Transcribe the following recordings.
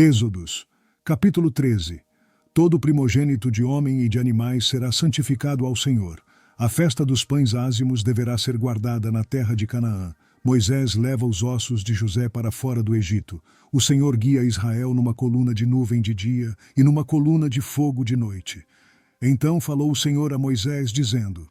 Êxodos, capítulo 13. Todo primogênito de homem e de animais será santificado ao Senhor. A festa dos pães ázimos deverá ser guardada na terra de Canaã. Moisés leva os ossos de José para fora do Egito. O Senhor guia Israel numa coluna de nuvem de dia e numa coluna de fogo de noite. Então falou o Senhor a Moisés, dizendo: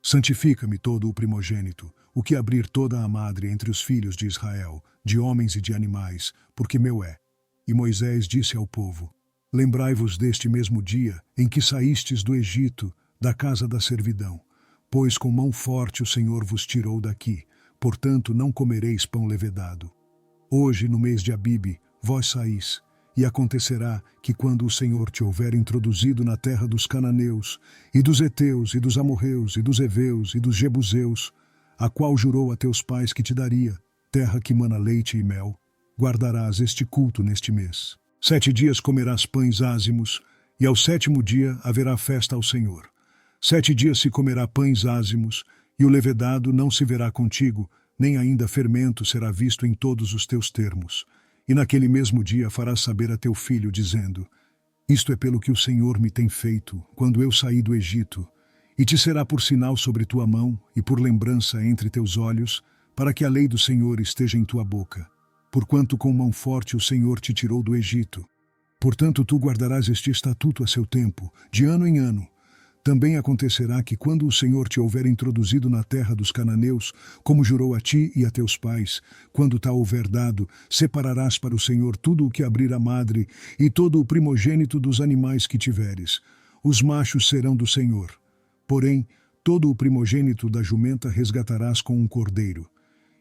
Santifica-me todo o primogênito, o que abrir toda a madre entre os filhos de Israel, de homens e de animais, porque meu é. E Moisés disse ao povo: Lembrai-vos deste mesmo dia em que saístes do Egito, da casa da servidão, pois com mão forte o Senhor vos tirou daqui, portanto não comereis pão levedado. Hoje, no mês de Abibe, vós saís, e acontecerá que quando o Senhor te houver introduzido na terra dos cananeus, e dos heteus, e dos amorreus, e dos heveus, e dos jebuseus, a qual jurou a teus pais que te daria, terra que mana leite e mel, guardarás este culto neste mês. 7 dias comerás pães ázimos, e ao 7º dia haverá festa ao Senhor. 7 dias se comerá pães ázimos, e o levedado não se verá contigo, nem ainda fermento será visto em todos os teus termos. E naquele mesmo dia farás saber a teu filho, dizendo: Isto é pelo que o Senhor me tem feito, quando eu saí do Egito. E te será por sinal sobre tua mão, e por lembrança entre teus olhos, para que a lei do Senhor esteja em tua boca. Porquanto com mão forte o Senhor te tirou do Egito. Portanto tu guardarás este estatuto a seu tempo, de ano em ano. Também acontecerá que quando o Senhor te houver introduzido na terra dos cananeus, como jurou a ti e a teus pais, quando tal houver dado, separarás para o Senhor tudo o que abrir a madre e todo o primogênito dos animais que tiveres. Os machos serão do Senhor. Porém, todo o primogênito da jumenta resgatarás com um cordeiro.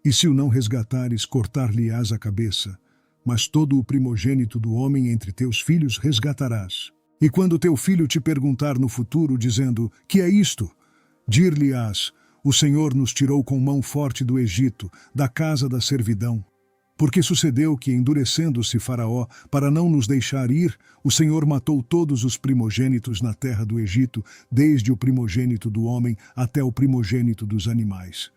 E se o não resgatares, cortar-lhe-ás a cabeça. Mas todo o primogênito do homem entre teus filhos resgatarás. E quando teu filho te perguntar no futuro, dizendo: Que é isto? Dir-lhe-ás: O Senhor nos tirou com mão forte do Egito, da casa da servidão. Porque sucedeu que, endurecendo-se Faraó, para não nos deixar ir, o Senhor matou todos os primogênitos na terra do Egito, desde o primogênito do homem até o primogênito dos animais.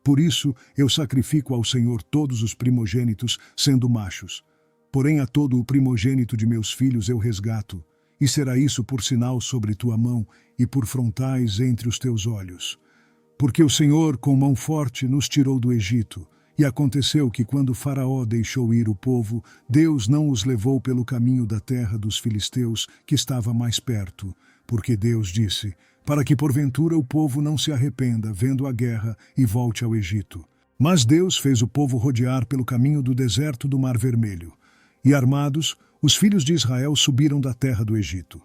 Por isso eu sacrifico ao Senhor todos os primogênitos, sendo machos. Porém a todo o primogênito de meus filhos eu resgato, e será isso por sinal sobre tua mão e por frontais entre os teus olhos. Porque o Senhor com mão forte nos tirou do Egito, e aconteceu que quando Faraó deixou ir o povo, Deus não os levou pelo caminho da terra dos filisteus, que estava mais perto, porque Deus disse: para que porventura o povo não se arrependa vendo a guerra e volte ao Egito. Mas Deus fez o povo rodear pelo caminho do deserto do Mar Vermelho. E armados, os filhos de Israel subiram da terra do Egito.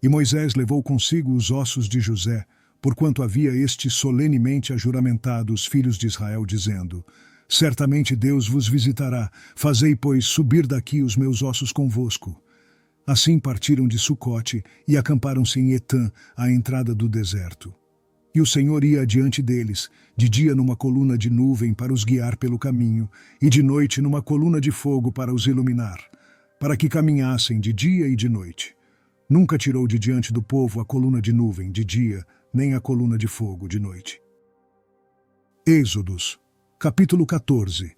E Moisés levou consigo os ossos de José, porquanto havia este solenemente ajuramentado os filhos de Israel, dizendo: Certamente Deus vos visitará, fazei, pois, subir daqui os meus ossos convosco. Assim partiram de Sucote e acamparam-se em Etã, à entrada do deserto. E o Senhor ia adiante deles, de dia numa coluna de nuvem para os guiar pelo caminho, e de noite numa coluna de fogo para os iluminar, para que caminhassem de dia e de noite. Nunca tirou de diante do povo a coluna de nuvem de dia, nem a coluna de fogo de noite. Êxodos, capítulo 14.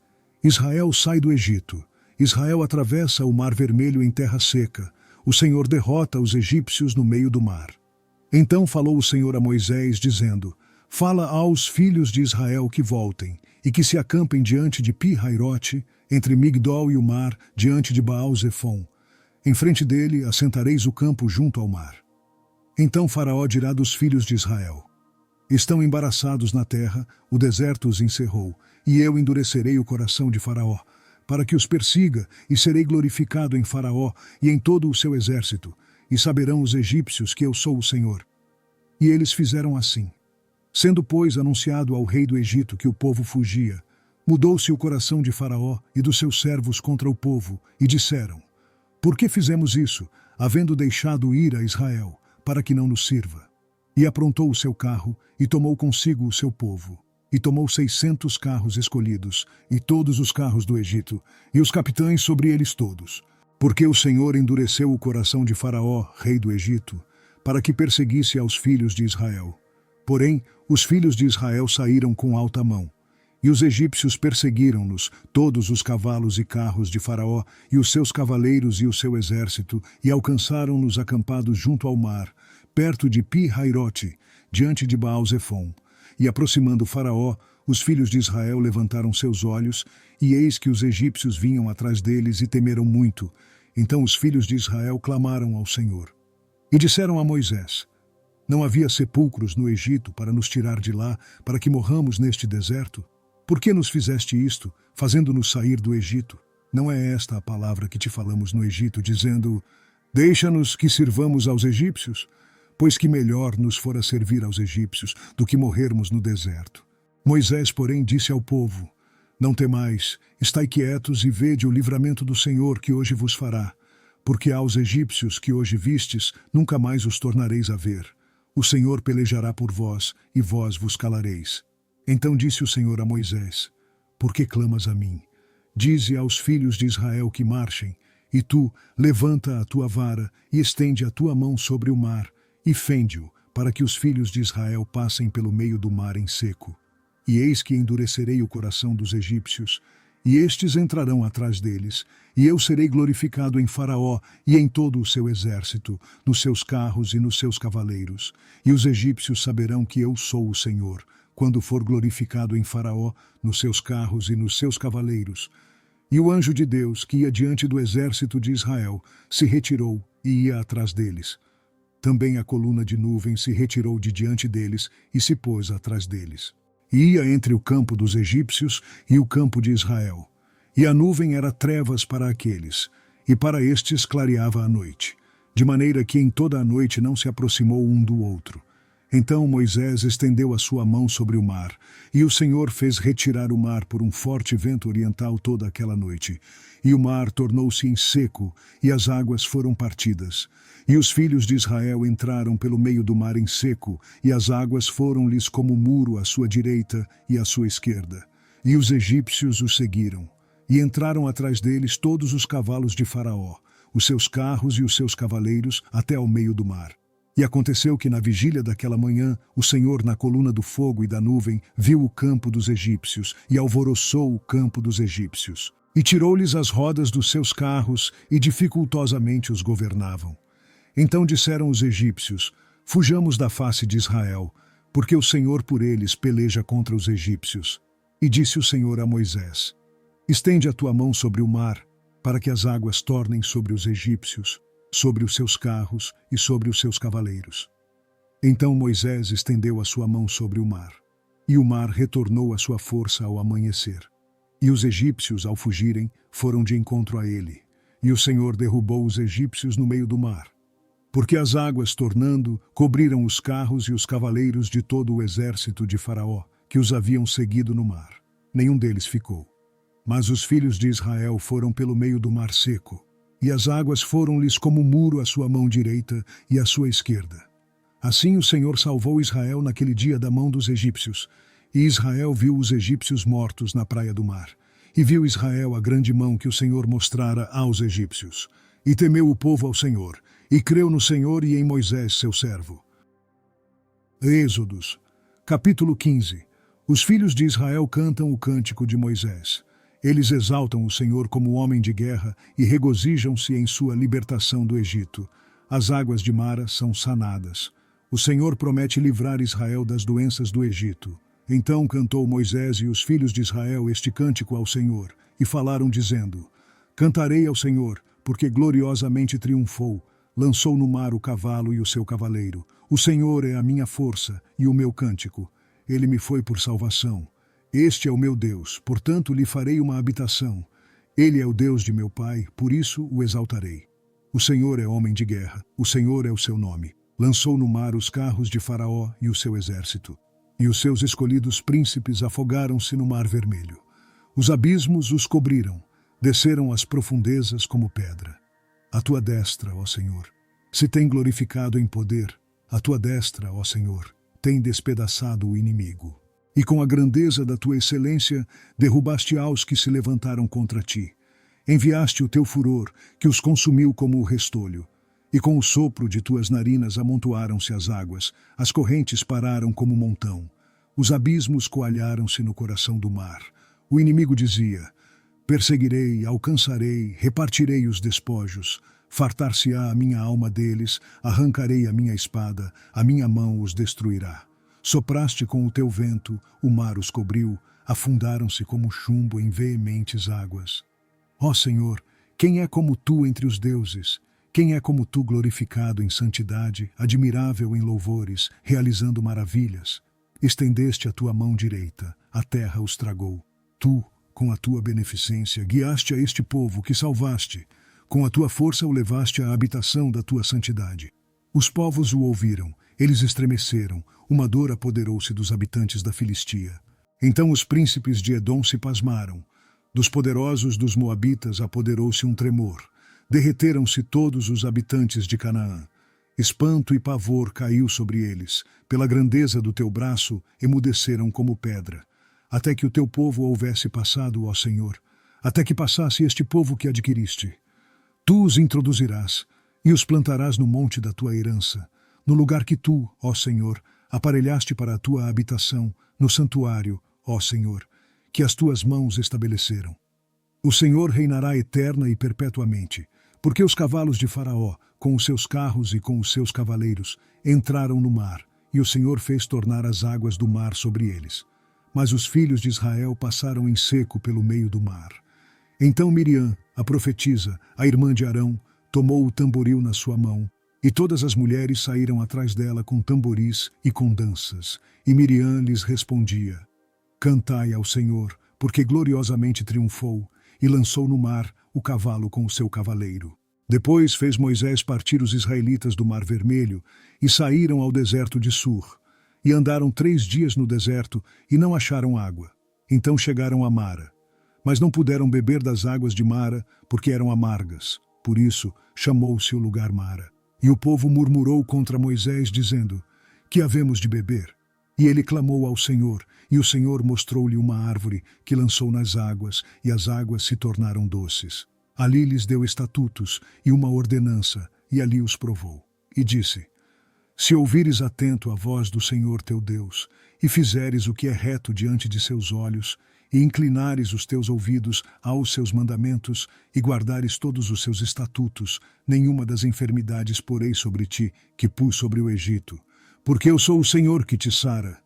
Israel sai do Egito. Israel atravessa o Mar Vermelho em terra seca. O Senhor derrota os egípcios no meio do mar. Então falou o Senhor a Moisés, dizendo: Fala aos filhos de Israel que voltem, e que se acampem diante de Pi-Hairote, entre Migdol e o mar, diante de Baal-Zefon. Em frente dele assentareis o campo junto ao mar. Então Faraó dirá dos filhos de Israel: Estão embaraçados na terra, o deserto os encerrou, e eu endurecerei o coração de Faraó, para que os persiga, e serei glorificado em Faraó e em todo o seu exército, e saberão os egípcios que eu sou o Senhor. E eles fizeram assim. Sendo, pois, anunciado ao rei do Egito que o povo fugia, mudou-se o coração de Faraó e dos seus servos contra o povo, e disseram: Por que fizemos isso, havendo deixado ir a Israel, para que não nos sirva? E aprontou o seu carro, e tomou consigo o seu povo. E tomou 600 carros escolhidos, e todos os carros do Egito, e os capitães sobre eles todos. Porque o Senhor endureceu o coração de Faraó, rei do Egito, para que perseguisse aos filhos de Israel. Porém, os filhos de Israel saíram com alta mão. E os egípcios perseguiram-nos, todos os cavalos e carros de Faraó, e os seus cavaleiros e o seu exército, e alcançaram-nos acampados junto ao mar, perto de Pi-Hairote, diante de Baal-Zefon. E aproximando Faraó, os filhos de Israel levantaram seus olhos, e eis que os egípcios vinham atrás deles e temeram muito. Então os filhos de Israel clamaram ao Senhor. E disseram a Moisés: Não havia sepulcros no Egito para nos tirar de lá, para que morramos neste deserto? Por que nos fizeste isto, fazendo-nos sair do Egito? Não é esta a palavra que te falamos no Egito, dizendo: Deixa-nos que sirvamos aos egípcios? Pois que melhor nos fora servir aos egípcios do que morrermos no deserto. Moisés, porém, disse ao povo: Não temais, estai quietos e vede o livramento do Senhor que hoje vos fará. Porque aos egípcios que hoje vistes, nunca mais os tornareis a ver. O Senhor pelejará por vós, e vós vos calareis. Então disse o Senhor a Moisés: Por que clamas a mim? Dize aos filhos de Israel que marchem, e tu, levanta a tua vara e estende a tua mão sobre o mar, e fende-o, para que os filhos de Israel passem pelo meio do mar em seco. E eis que endurecerei o coração dos egípcios, e estes entrarão atrás deles, e eu serei glorificado em Faraó e em todo o seu exército, nos seus carros e nos seus cavaleiros. E os egípcios saberão que eu sou o Senhor, quando for glorificado em Faraó, nos seus carros e nos seus cavaleiros. E o anjo de Deus, que ia diante do exército de Israel, se retirou e ia atrás deles. Também a coluna de nuvem se retirou de diante deles e se pôs atrás deles. E ia entre o campo dos egípcios e o campo de Israel. E a nuvem era trevas para aqueles, e para estes clareava a noite, de maneira que em toda a noite não se aproximou um do outro. Então Moisés estendeu a sua mão sobre o mar, e o Senhor fez retirar o mar por um forte vento oriental toda aquela noite. E o mar tornou-se em seco, e as águas foram partidas. E os filhos de Israel entraram pelo meio do mar em seco, e as águas foram-lhes como muro à sua direita e à sua esquerda. E os egípcios os seguiram, e entraram atrás deles todos os cavalos de Faraó, os seus carros e os seus cavaleiros, até ao meio do mar. E aconteceu que na vigília daquela manhã, o Senhor, na coluna do fogo e da nuvem, viu o campo dos egípcios, e alvoroçou o campo dos egípcios. E tirou-lhes as rodas dos seus carros, e dificultosamente os governavam. Então disseram os egípcios: Fujamos da face de Israel, porque o Senhor por eles peleja contra os egípcios. E disse o Senhor a Moisés: Estende a tua mão sobre o mar, para que as águas tornem sobre os egípcios, sobre os seus carros e sobre os seus cavaleiros. Então Moisés estendeu a sua mão sobre o mar, e o mar retornou à sua força ao amanhecer. E os egípcios, ao fugirem, foram de encontro a ele, e o Senhor derrubou os egípcios no meio do mar. Porque as águas, tornando, cobriram os carros e os cavaleiros de todo o exército de Faraó, que os haviam seguido no mar. Nenhum deles ficou. Mas os filhos de Israel foram pelo meio do mar seco, e as águas foram-lhes como muro à sua mão direita e à sua esquerda. Assim o Senhor salvou Israel naquele dia da mão dos egípcios, e Israel viu os egípcios mortos na praia do mar. E viu Israel a grande mão que o Senhor mostrara aos egípcios. E temeu o povo ao Senhor, e creu no Senhor e em Moisés, seu servo. Êxodos, capítulo 15. Os filhos de Israel cantam o cântico de Moisés. Eles exaltam o Senhor como homem de guerra e regozijam-se em sua libertação do Egito. As águas de Mara são sanadas. O Senhor promete livrar Israel das doenças do Egito. Então cantou Moisés e os filhos de Israel este cântico ao Senhor, e falaram dizendo: Cantarei ao Senhor, porque gloriosamente triunfou. Lançou no mar o cavalo e o seu cavaleiro. O Senhor é a minha força e o meu cântico. Ele me foi por salvação. Este é o meu Deus, portanto lhe farei uma habitação. Ele é o Deus de meu pai, por isso o exaltarei. O Senhor é homem de guerra, o Senhor é o seu nome. Lançou no mar os carros de Faraó e o seu exército. E os seus escolhidos príncipes afogaram-se no mar vermelho. Os abismos os cobriram, desceram às profundezas como pedra. A tua destra, ó Senhor, se tem glorificado em poder. A tua destra, ó Senhor, tem despedaçado o inimigo. E com a grandeza da tua excelência, derrubaste aos que se levantaram contra ti. Enviaste o teu furor, que os consumiu como o restolho. E com o sopro de tuas narinas amontoaram-se as águas, as correntes pararam como montão. Os abismos coalharam-se no coração do mar. O inimigo dizia: perseguirei, alcançarei, repartirei os despojos. Fartar-se-á a minha alma deles, arrancarei a minha espada, a minha mão os destruirá. Sopraste com o teu vento, o mar os cobriu, afundaram-se como chumbo em veementes águas. Ó Senhor, quem é como tu entre os deuses? Quem é como tu glorificado em santidade, admirável em louvores, realizando maravilhas? Estendeste a tua mão direita, a terra os tragou. Tu, com a tua beneficência, guiaste a este povo que salvaste. Com a tua força o levaste à habitação da tua santidade. Os povos o ouviram, eles estremeceram, uma dor apoderou-se dos habitantes da Filistia. Então os príncipes de Edom se pasmaram. Dos poderosos dos Moabitas apoderou-se um tremor. Derreteram-se todos os habitantes de Canaã. Espanto e pavor caiu sobre eles. Pela grandeza do teu braço, emudeceram como pedra. Até que o teu povo houvesse passado, ó Senhor. Até que passasse este povo que adquiriste. Tu os introduzirás e os plantarás no monte da tua herança, no lugar que tu, ó Senhor, aparelhaste para a tua habitação, no santuário, ó Senhor, que as tuas mãos estabeleceram. O Senhor reinará eterna e perpetuamente, porque os cavalos de Faraó, com os seus carros e com os seus cavaleiros, entraram no mar, e o Senhor fez tornar as águas do mar sobre eles. Mas os filhos de Israel passaram em seco pelo meio do mar. Então Miriam, a profetisa, a irmã de Arão, tomou o tamboril na sua mão, e todas as mulheres saíram atrás dela com tamboris e com danças. E Miriam lhes respondia: cantai ao Senhor, porque gloriosamente triunfou, e lançou no mar o cavalo com o seu cavaleiro. Depois fez Moisés partir os israelitas do Mar Vermelho, e saíram ao deserto de Sur. E andaram 3 dias no deserto, e não acharam água. Então chegaram a Mara. Mas não puderam beber das águas de Mara, porque eram amargas. Por isso, chamou-se o lugar Mara. E o povo murmurou contra Moisés, dizendo: que havemos de beber? E ele clamou ao Senhor, e o Senhor mostrou-lhe uma árvore, que lançou nas águas, e as águas se tornaram doces. Ali lhes deu estatutos e uma ordenança, e ali os provou. E disse: se ouvires atento a voz do Senhor teu Deus, e fizeres o que é reto diante de seus olhos, e inclinares os teus ouvidos aos seus mandamentos, e guardares todos os seus estatutos, nenhuma das enfermidades porei sobre ti, que pus sobre o Egito, porque eu sou o Senhor que te sara.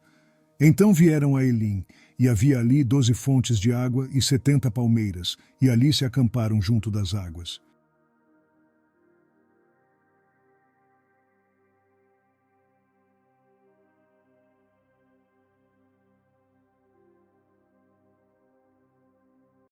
Então vieram a Elim, e havia ali 12 fontes de água e 70 palmeiras, e ali se acamparam junto das águas.